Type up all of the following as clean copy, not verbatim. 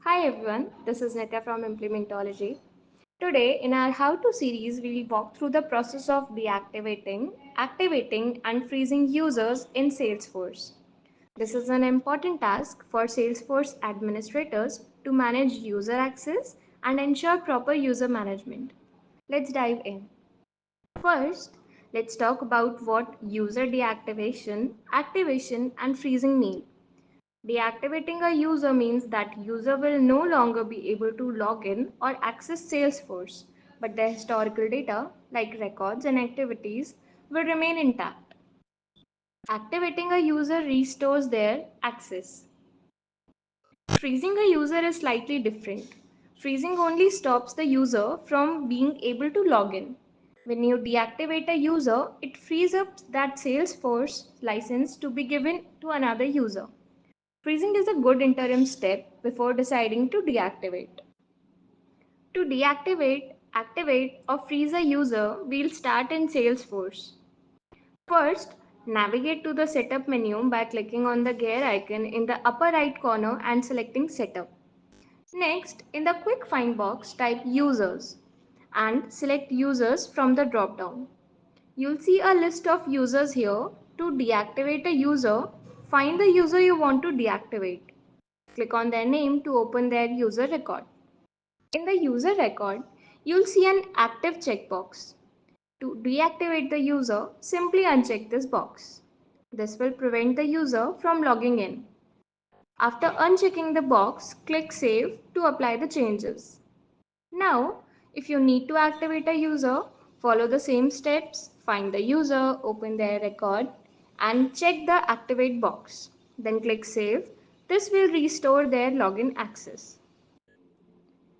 Hi everyone, this is Nitya from Implementology. Today, in our How To series, we will walk through the process of deactivating, activating, and freezing users in Salesforce. This is an important task for Salesforce administrators to manage user access and ensure proper user management. Let's dive in. First, let's talk about what user deactivation, activation, and freezing mean. Deactivating a user means that user will no longer be able to log in or access Salesforce, but their historical data, like records and activities, will remain intact. Activating a user restores their access. Freezing a user is slightly different. Freezing only stops the user from being able to log in. When you deactivate a user, it frees up that Salesforce license to be given to another user. Freezing is a good interim step before deciding to deactivate. To deactivate, activate, or freeze a user, we'll start in Salesforce. First, navigate to the Setup menu by clicking on the gear icon in the upper right corner and selecting Setup. Next, in the Quick Find box, type Users and select Users from the drop-down. You'll see a list of users here. To deactivate a user, find the user you want to deactivate. Click on their name to open their user record. In the user record, you'll see an active checkbox. To deactivate the user, simply uncheck this box. This will prevent the user from logging in. After unchecking the box, click Save to apply the changes. Now, if you need to activate a user, follow the same steps, find the user, open their record, and check the Activate box. Then click Save. This will restore their login access.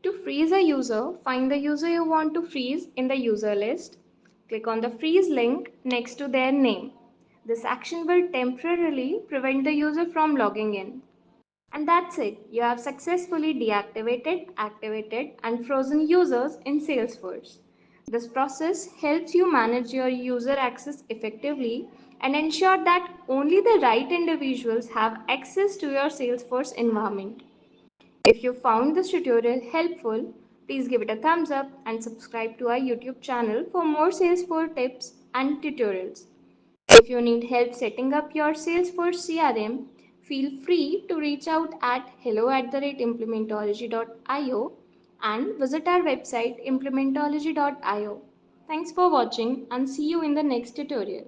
To freeze a user, find the user you want to freeze in the user list. Click on the freeze link next to their name. This action will temporarily prevent the user from logging in. And that's it. You have successfully deactivated, activated, and frozen users in Salesforce. This process helps you manage your user access effectively and ensure that only the right individuals have access to your Salesforce environment. If you found this tutorial helpful, please give it a thumbs up and subscribe to our YouTube channel for more Salesforce tips and tutorials. If you need help setting up your Salesforce CRM, feel free to reach out at hello@implementology.io and visit our website implementology.io. Thanks for watching and see you in the next tutorial.